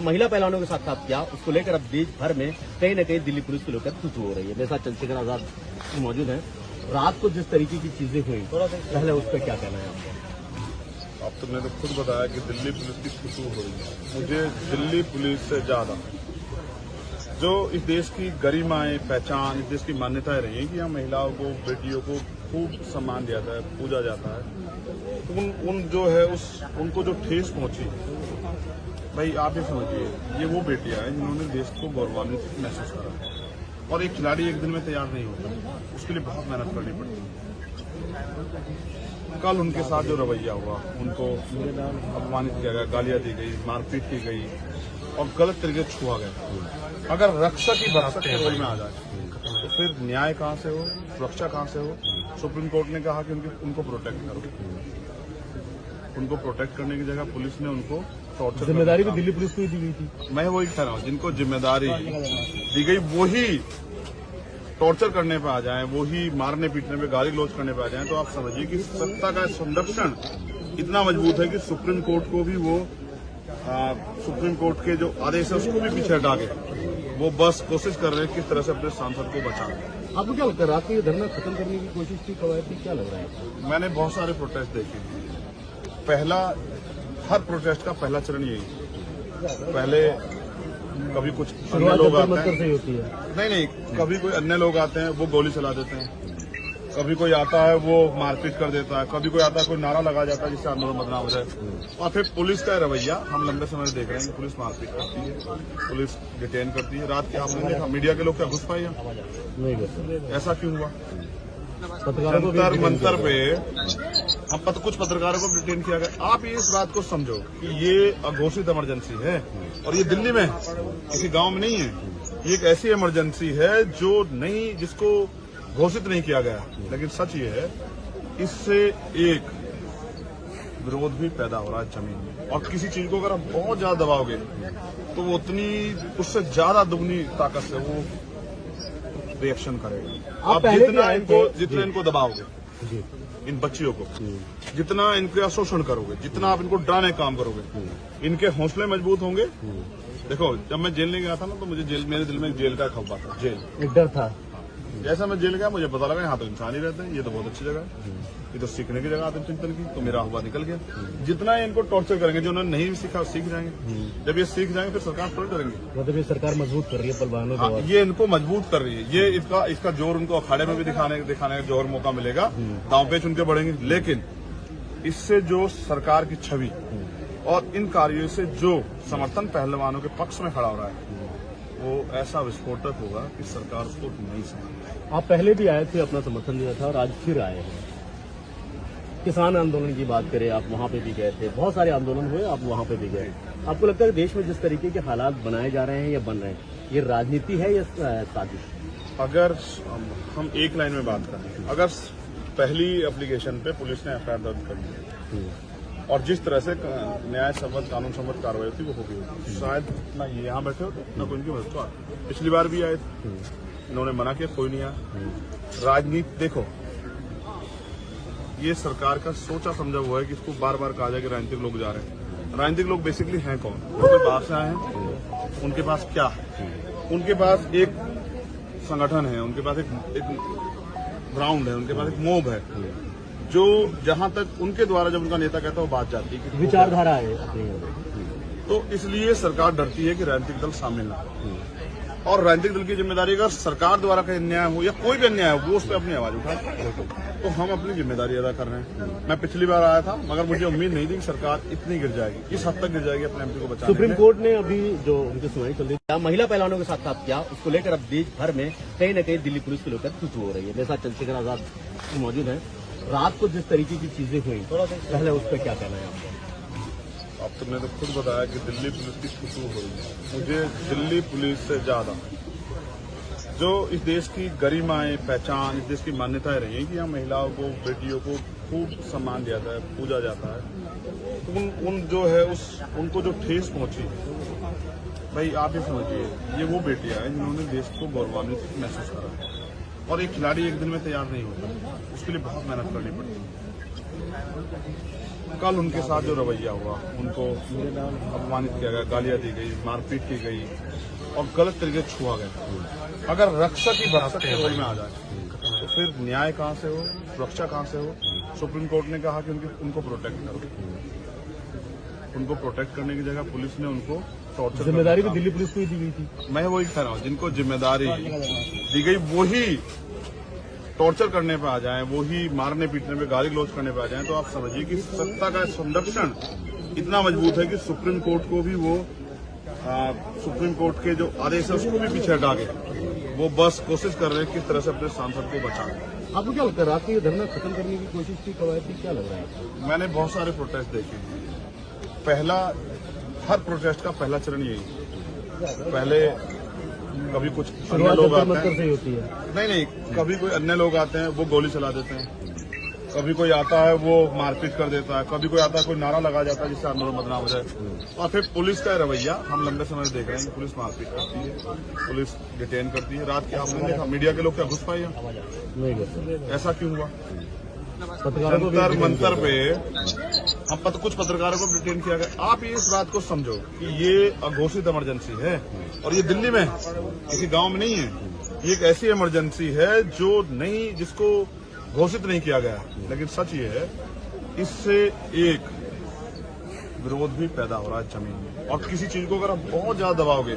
महिला पहलवानों के साथ साथ किया, उसको लेकर अब देश भर में कहीं न कहीं दिल्ली पुलिस को लेकर खुशी हो रही है। मेरे साथ चंद्रशेखर आजाद मौजूद हैं। रात को जिस तरीके की चीजें हुई, पहले उस पर क्या कहना है आपको? अब तुमने तो खुद बताया कि दिल्ली पुलिस की खुशी हो रही है। मुझे दिल्ली पुलिस से ज्यादा जो इस देश की गरिमाएं, पहचान, इस देश की मान्यताएं रही हैं कि यहाँ महिलाओं को, बेटियों को खूब सम्मान दिया जाता है, पूजा जाता है। उन जो है उनको जो ठेस पहुंची, भाई आप ये समझिए, ये वो बेटियां हैं जिन्होंने देश को गौरवान्वित महसूस करा। और एक खिलाड़ी एक दिन में तैयार नहीं होता, उसके लिए बहुत मेहनत करनी पड़ती है। कल उनके साथ जो रवैया हुआ, उनको अपमानित किया गया, गालियां दी गई, मारपीट की गई और गलत तरीके से छुआ गया। अगर रक्षक ही भरक्षक के रोल में आ जाए तो फिर न्याय कहाँ से हो, सुरक्षा कहाँ से हो? सुप्रीम कोर्ट ने कहा कि उनको प्रोटेक्ट करो। उनको प्रोटेक्ट करने की जगह पुलिस ने उनको टॉर्चर, जिम्मेदारी भी दिल्ली पुलिस को ही दी गई थी। मैं वही कह रहा हूँ, जिनको जिम्मेदारी दी गई वही टॉर्चर करने पे आ जाएं, वही मारने पीटने पे, गाली गलौज करने पे आ जाएं, तो आप समझिए कि सत्ता का संरक्षण इतना मजबूत है कि सुप्रीम कोर्ट को भी वो सुप्रीम कोर्ट के जो आदेश है उसको भी पीछे हटा के वो बस कोशिश कर रहे हैं किस तरह से अपने सांसद को बचाएं। आपको क्या लगता है, रात को ये धरना खत्म करने की कोशिश की कवायद थी, क्या लग रहा है? मैंने बहुत सारे प्रोटेस्ट देखे। हर प्रोटेस्ट का पहला चरण यही, पहले कभी कुछ अन्य लोग आते हैं, नहीं, कभी कोई अन्य लोग आते हैं, वो गोली चला देते हैं। कभी कोई आता है वो मारपीट कर देता है, कभी कोई आता है कोई नारा लगा जाता है जिससे आंदोलन बदनाम हो जाए। और फिर पुलिस का रवैया हम लंबे समय से देख रहे हैं कि पुलिस मारपीट करती है, पुलिस डिटेन करती है। रात के आपने देखा मीडिया के लोग क्या घुस पाए, ऐसा क्यों हुआ? जंतर मंतर पे हम कुछ पत्रकारों को डिटेन किया गया। आप इस बात को समझो कि ये अघोषित इमरजेंसी है और ये दिल्ली में किसी गांव में नहीं है। ये एक ऐसी इमरजेंसी है जो नहीं, जिसको घोषित नहीं किया गया। लेकिन सच ये है, इससे एक विरोध भी पैदा हो रहा है जमीन में, और किसी चीज को अगर आप बहुत ज्यादा दबाओगे तो वो उतनी, उससे ज्यादा दुगनी ताकत से वो रिएक्शन करेगा। आप जितना इनको दबाओगे, इन बच्चियों को, जितना इनका शोषण करोगे, जितना आप इनको डराने का काम करोगे, इनके हौसले मजबूत होंगे। देखो, जब मैं जेल नहीं गया था ना, तो मुझे मेरे दिल में एक जेल का खौफ था, जेल एक डर था। जैसा मैं जेल गया मुझे पता लगा यहाँ तो इंसान ही रहते हैं, ये तो बहुत अच्छी जगह है, ये तो सीखने की जगह आत्मचिंतन की, तो मेरा हुआ निकल गया। जितना इनको टॉर्चर करेंगे, जो उन्होंने नहीं सीखा सीख जाएंगे। जब ये सीख जाएंगे फिर सरकार थोड़ी डरेंगे। मतलब ये सरकार मजबूत कर रही है पहलवानों को, ये इनको मजबूत कर रही है। ये इसका जोर उनको अखाड़े में भी दिखाने का जोर मौका मिलेगा, दांव पेच उनके बढ़ेंगे। लेकिन इससे जो सरकार की छवि और इन कार्यों से जो समर्थन पहलवानों के पक्ष में खड़ा हो रहा है, वो ऐसा विस्फोटक होगा कि सरकार उसको नहीं समझ। आप पहले भी आए थे, अपना समर्थन दिया था और आज फिर आए हैं। किसान आंदोलन की बात करें, आप वहां पे भी गए थे, बहुत सारे आंदोलन हुए, आप वहां पे भी गए। आपको लगता है कि देश में जिस तरीके के हालात बनाए जा रहे हैं या बन रहे हैं, ये राजनीति है या साजिश? अगर हम एक लाइन में बात करें, अगर पहली एप्लीकेशन पे पुलिस ने एफआईआर दर्ज कर दी और जिस तरह से न्याय सम्मत, कानून सम्मत कार्रवाई होती वो हो गई, शायद ना ये यहाँ बैठे होते, ना कोई इनकी मदद को आते। पिछली बार भी आए थे, इन्होंने मना किया, कोई नहीं आया। राजनीति देखो, ये सरकार का सोचा समझा हुआ है कि इसको बार बार कहा जाए कि राजनीतिक लोग जा रहे हैं। राजनीतिक लोग बेसिकली हैं कौन? वो कोई बाहर से आए हैं, उनके पास क्या है? उनके पास एक संगठन है, उनके पास एक ग्राउंड है, उनके पास एक मोब है, जो जहां तक उनके द्वारा जब उनका नेता कहता है वो बात जाती है, विचारधारा है। तो इसलिए सरकार डरती है कि राजनीतिक दल शामिल ना हो। और राजनीतिक दल की जिम्मेदारी, अगर सरकार द्वारा कहीं अन्याय हो या कोई भी अन्याय हो, वो उस पर अपनी आवाज उठाए। तो हम अपनी जिम्मेदारी अदा कर रहे हैं। मैं पिछली बार आया था, मगर मुझे उम्मीद नहीं थी कि सरकार इतनी गिर जाएगी, इस हद तक गिर जाएगी अपने एमपी को बचाने में। सुप्रीम कोर्ट ने अभी जो उनकी सुनवाई चल रही है, महिला पहलवानों के साथ साथ किया, उसको लेकर अब देश भर में कहीं न कहीं दिल्ली पुलिस को लेकर खुशी हो रही है। मेरे साथ चंद्रशेखर आजाद मौजूद हैं। रात को जिस तरीके की चीजें हुई, पहले उस पर क्या कहना है आपको? अब तुमने तो खुद बताया कि दिल्ली पुलिस की खुशी हो रही है। मुझे दिल्ली पुलिस से ज्यादा जो इस देश की गरिमाएं, पहचान, इस देश की मान्यताएं रही हैं कि यहाँ महिलाओं को, बेटियों को खूब सम्मान दिया जाता है, पूजा जाता है। उन जो है उनको जो ठेस पहुंची, भाई आप ये समझिए, ये वो बेटियां हैं जिन्होंने देश को गौरवान्वित महसूस करा। और एक खिलाड़ी एक दिन में तैयार नहीं होता, उसके लिए बहुत मेहनत करनी पड़ती है। कल उनके साथ जो रवैया हुआ, उनको अपमानित किया गया, गालियां दी गई, मारपीट की गई और गलत तरीके से छुआ गया। अगर रक्षक ही भक्षक के रोल में आ जाए तो फिर न्याय कहाँ से हो, सुरक्षा कहाँ से हो? सुप्रीम कोर्ट ने कहा कि उनको प्रोटेक्ट करो। उनको प्रोटेक्ट करने की जगह पुलिस ने उनको टॉर्चर, जिम्मेदारी भी दिल्ली पुलिस को ही दी गई थी। मैं वही कह रहा हूँ, जिनको जिम्मेदारी दी गई वही टॉर्चर करने पे आ जाएं, वही मारने पीटने पे, गाली गलौज करने पे आ जाएं, तो आप समझिए कि सत्ता का संरक्षण इतना मजबूत है कि सुप्रीम कोर्ट को भी वो सुप्रीम कोर्ट के जो आदेश है उसको भी पीछे हटा के वो बस कोशिश कर रहे हैं किस तरह से अपने सांसद को बचाएं। आपको क्या लगता है, रात को ये धरना खत्म करने की कोशिश की कवायद थी, क्या लग रहा है आपको? मैंने बहुत सारे प्रोटेस्ट देखे हैं। पहला, हर प्रोटेस्ट का पहला चरण यही, पहले कभी कुछ अन्य लोग आते हैं, सही होती है। नहीं, कभी कोई अन्य लोग आते हैं वो गोली चला देते हैं, कभी कोई आता है वो मारपीट कर देता है, कभी कोई आता है कोई नारा लगा जाता है जिससे आंदोलन बदनाम हो जाए। और फिर पुलिस का रवैया हम लंबे समय से देख रहे हैं कि पुलिस मारपीट करती है, पुलिस डिटेन करती है। रात के आपने देखा मीडिया के लोग क्या घुस पाए, ऐसा क्यों हुआ? जंतर मंतर पे हम कुछ पत्रकारों को डिटेन किया गया। आप इस बात को समझो कि ये अघोषित इमरजेंसी है और ये दिल्ली में किसी गांव में नहीं है। ये एक ऐसी इमरजेंसी है जो नहीं, जिसको घोषित नहीं किया गया। लेकिन सच ये है, इससे एक विरोध भी पैदा हो रहा है जमीन में, और किसी चीज को अगर आप बहुत ज्यादा दबाओगे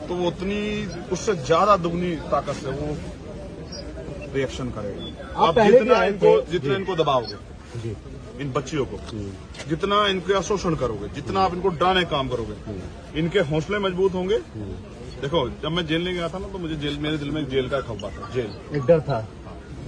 तो वो उतनी, उससे ज्यादा दुगनी ताकत से वो रिएक्शन करेगा। आप जितना इनको दबाओगे, इन बच्चियों को, जितना इनका शोषण करोगे, जितना आप इनको डराने का काम करोगे, इनके हौसले मजबूत होंगे। देखो, जब मैं जेल में गया था ना, तो मुझे मेरे दिल में एक जेल का खौफ था, जेल एक डर था।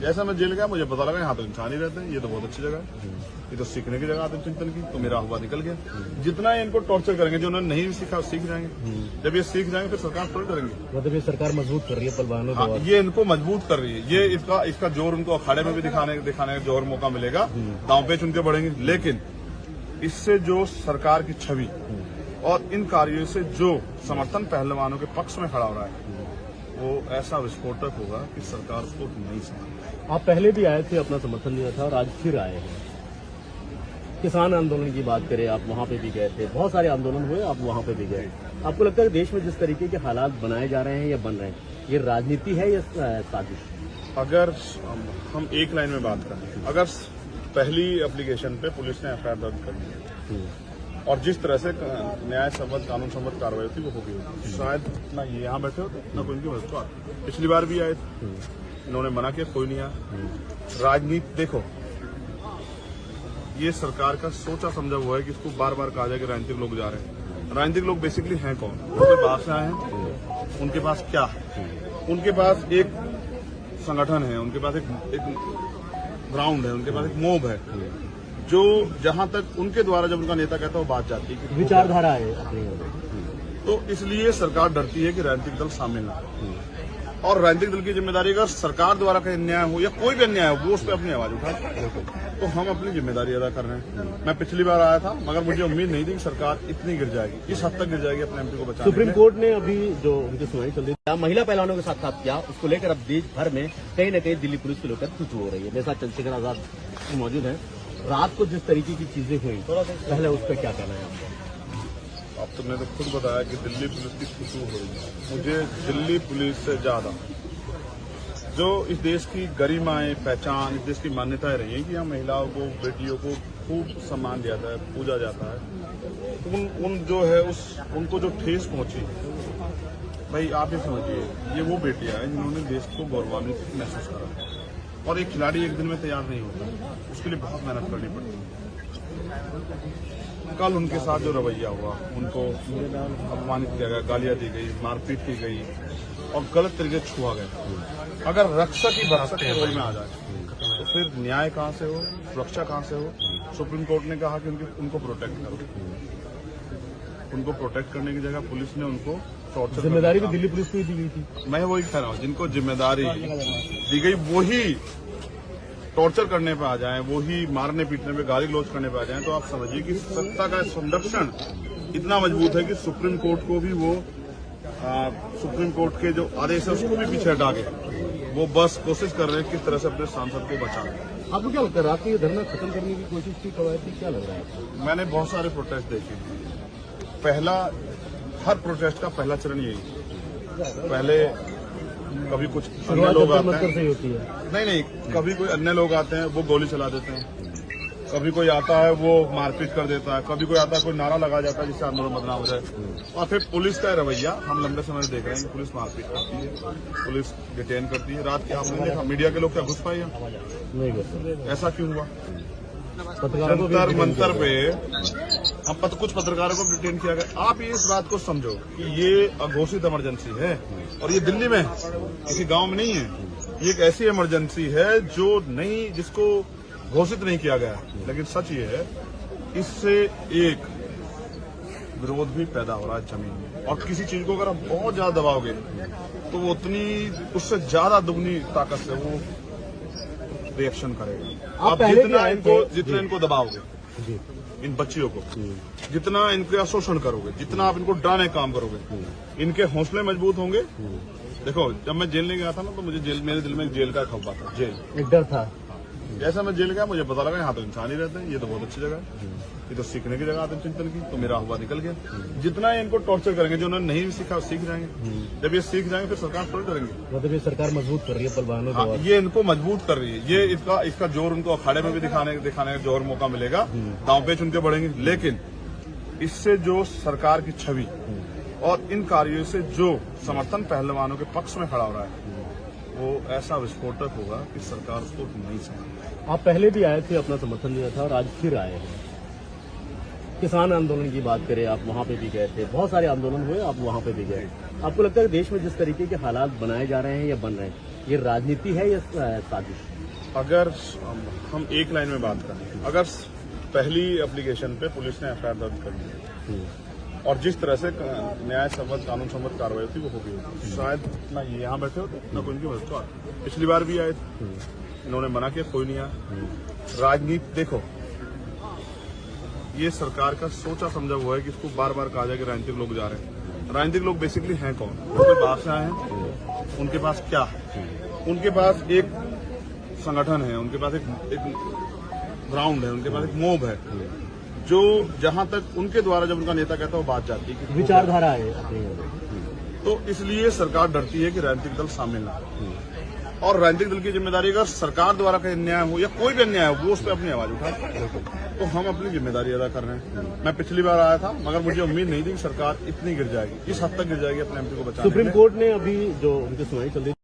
जैसा मैं जेल गया मुझे पता लगा यहाँ तो इंसान ही रहते हैं, ये तो बहुत अच्छी जगह है, ये तो सीखने की जगह आत्मचिंतन की, तो मेरा हुआ निकल गया। जितना इनको टॉर्चर करेंगे, जो उन्होंने नहीं सीखा सीख जाएंगे। जब ये सीख जाएंगे फिर सरकार थोड़ी करेंगे। मतलब ये सरकार मजबूत कर रही है पलवानों को, ये इनको मजबूत कर रही है। ये इसका जोर उनको अखाड़े में भी दिखाने का जोर मौका मिलेगा, दांव पेच उनके बढ़ेंगे। लेकिन इससे जो सरकार की छवि और इन कार्यों से जो समर्थन पहलवानों के पक्ष में खड़ा हो रहा है, वो ऐसा विस्फोटक होगा कि सरकार उसको नहीं समझ। आप पहले भी आए थे, अपना समर्थन दिया था और आज फिर आए हैं। किसान आंदोलन की बात करें, आप वहां पे भी गए थे, बहुत सारे आंदोलन हुए, आप वहां पे भी गए। आपको लगता है कि देश में जिस तरीके के हालात बनाए जा रहे हैं या बन रहे हैं, ये राजनीति है या साजिश? अगर हम एक लाइन में बात करें, अगर पहली एप्लीकेशन पे पुलिस ने एफआईआर दर्ज कर दी और जिस तरह से न्याय सम्मत, कानून सम्मत कार्रवाई होती वो हो गई, शायद ना ये यहाँ बैठे होते, ना कोई इनकी मदद को आते। पिछली बार भी आए थे, इन्होंने मना किया, कोई नहीं आया। राजनीति देखो, ये सरकार का सोचा समझा हुआ है कि इसको बार बार कहा जाए कि राजनीतिक लोग जा रहे हैं। राजनीतिक लोग बेसिकली हैं कौन? वो बाहर से आए हैं, उनके पास क्या है? उनके पास एक संगठन है, उनके पास एक ग्राउंड है, उनके पास एक मोब है, जो जहां तक उनके द्वारा जब उनका नेता कहता है वो बात जाती है, विचारधारा है। तो इसलिए सरकार डरती है कि राजनीतिक दल शामिल ना, और राजनीतिक दल की जिम्मेदारी अगर सरकार द्वारा कहीं अन्याय हो या कोई भी अन्याय हो, वो उस पर अपनी आवाज उठाए। तो हम अपनी जिम्मेदारी अदा कर रहे हैं। मैं पिछली बार आया था, मगर मुझे उम्मीद नहीं थी कि सरकार इतनी गिर जाएगी, इस हद तक गिर जाएगी अपने एमपी को बचाने। सुप्रीम कोर्ट ने अभी जो उनकी सुनवाई चल रही है, महिला पहलवानों के साथ किया, उसको लेकर अब देश भर में कहीं न कहीं दिल्ली पुलिस को लेकर कुछ हो रही है। मेरे साथ चंद्रशेखर आजाद मौजूद है। रात को जिस तरीके की चीजें हुई, पहले उस पर क्या कहना है आपको? अब तुमने तो खुद बताया कि दिल्ली पुलिस की खुशबू हो रही है। मुझे दिल्ली पुलिस से ज्यादा जो इस देश की गरिमाएं, पहचान, इस देश की मान्यताएं रही है कि यहाँ महिलाओं को, बेटियों को खूब सम्मान दिया जाता है, पूजा जाता है, उन जो है उनको जो ठेस पहुंची, भाई आप ये समझिए, ये वो बेटियां हैं जिन्होंने देश को गौरवान्वित महसूस करा। और एक खिलाड़ी एक दिन में तैयार नहीं होता, उसके लिए बहुत मेहनत करनी पड़ती है। कल उनके साथ जो रवैया हुआ, उनको अपमानित किया गया, गालियां दी गई, मारपीट की गई और गलत तरीके से छुआ गया। अगर रक्षक ही भक्षक के रोल में आ जाए तो फिर न्याय कहाँ से हो, सुरक्षा कहाँ से हो? सुप्रीम कोर्ट ने कहा कि उनको प्रोटेक्ट करो। उनको प्रोटेक्ट करने की जगह पुलिस ने उनको टॉर्चर, जिम्मेदारी भी दिल्ली पुलिस को ही दी गई थी। मैं वही कह रहा हूँ, जिनको जिम्मेदारी दी गई वही टॉर्चर करने पे आ जाएं, वही मारने पीटने पे, गाली गलौज करने पे आ जाएं, तो आप समझिए कि सत्ता का संरक्षण इतना मजबूत है कि सुप्रीम कोर्ट को भी वो सुप्रीम कोर्ट के जो आदेश है उसको भी पीछे हटा के वो बस कोशिश कर रहे हैं किस तरह से अपने सांसद को बचाएं। आपको क्या लगता है रात को ये धरना खत्म करने की कोशिश की कवायद थी, क्या लग रहा है आपको? मैंने बहुत सारे प्रोटेस्ट देखे। पहला, हर प्रोटेस्ट का पहला चरण यही। पहले कभी कुछ अन्य लोग आते हैं, से होती है। नहीं, कभी कोई अन्य लोग आते हैं वो गोली चला देते हैं, कभी कोई आता है वो मारपीट कर देता है, कभी कोई आता है कोई नारा लगा जाता है जिससे आंदोलन बदनाम हो जाए। और फिर पुलिस का रवैया हम लंबे समय से देख रहे हैं कि पुलिस मारपीट करती है, पुलिस डिटेन करती है। रात के आपने देखा मीडिया के लोग क्या घुस पाए यहाँ? नहीं घुस। ऐसा क्यों हुआ? जंतर मंतर पे हम कुछ पत्रकारों को डिटेन किया गया। आप ये इस बात को समझो कि ये अघोषित इमरजेंसी है और ये दिल्ली में किसी गांव में नहीं है। ये एक ऐसी इमरजेंसी है जो नहीं, जिसको घोषित नहीं किया गया। लेकिन सच ये है, इससे एक विरोध भी पैदा हो रहा है जमीन में, और किसी चीज को अगर आप बहुत ज्यादा दबाओगे तो वो उतनी, उससे ज्यादा दुगनी ताकत से वो रिएक्शन करेगा। आप जितना इनको दबाओगे, इन बच्चियों को, जितना इनका शोषण करोगे, जितना आप इनको डराने का काम करोगे, इनके हौसले मजबूत होंगे। देखो, जब मैं जेल नहीं गया था ना, तो मुझे मेरे दिल में एक जेल का खौफ था, जेल एक डर था। जैसा मैं जेल गया मुझे पता लगा यहाँ तो इंसान ही रहते हैं, ये तो बहुत अच्छी जगह है, ये तो सीखने की जगह आत्मचिंतन की, तो मेरा हुआ निकल गया। जितना इनको टॉर्चर करेंगे, जो उन्होंने नहीं भी सीखा सीख जाएंगे। जब ये सीख जाएंगे फिर सरकार थोड़ी डरेंगे। मतलब ये सरकार मजबूत कर रही है बलवानों को। ये इनको मजबूत कर रही है। ये इसका जोर उनको अखाड़े में भी दिखाने का जोर मौका मिलेगा, दांव पेच उनके बढ़ेंगे। लेकिन इससे जो सरकार की छवि और इन कार्यों से जो समर्थन पहलवानों के पक्ष में खड़ा हो रहा है, वो ऐसा विस्फोटक होगा कि सरकार उसको नहीं समझ। आप पहले भी आए थे, अपना समर्थन दिया था और आज फिर आए हैं। किसान आंदोलन की बात करें, आप वहां पे भी गए थे, बहुत सारे आंदोलन हुए, आप वहां पे भी गए। आपको लगता है कि देश में जिस तरीके के हालात बनाए जा रहे हैं या बन रहे हैं, ये राजनीति है या साजिश? अगर हम एक लाइन में बात करें, अगर पहली एप्लीकेशन पे पुलिस ने एफआईआर दर्ज कर दी और जिस तरह से न्याय सम्मत कानून सम्मत कार्रवाई थी वो हो गई, शायद ना ये यहाँ बैठे होते ना कोई इनकी मदद को आते। पिछली बार भी आए थे, इन्होंने मना किया, कोई नहीं आया। राजनीति देखो, ये सरकार का सोचा समझा हुआ है कि इसको बार बार कहा जाए कि राजनीतिक लोग जा रहे हैं। राजनीतिक लोग बेसिकली हैं कौन? वो बाहर से आए हैं, उनके पास क्या है? उनके पास एक संगठन है, उनके पास एक ग्राउंड है, उनके पास एक मोब है, जो जहां तक उनके द्वारा जब उनका नेता कहता है वो बात जाती है, विचारधारा है। तो इसलिए सरकार डरती है कि राजनीतिक दल शामिल ना हो। और राजनीतिक दल की जिम्मेदारी, अगर सरकार द्वारा कहीं अन्याय हो या कोई भी अन्याय हो, वो उस पर अपनी आवाज उठाए। तो हम अपनी जिम्मेदारी अदा कर रहे हैं। मैं पिछली बार आया था, मगर मुझे उम्मीद नहीं थी कि सरकार इतनी गिर जाएगी, इस हद तक गिर जाएगी अपने एमपी को बचाने में। सुप्रीम कोर्ट ने अभी जो उनकी सुनवाई चल रही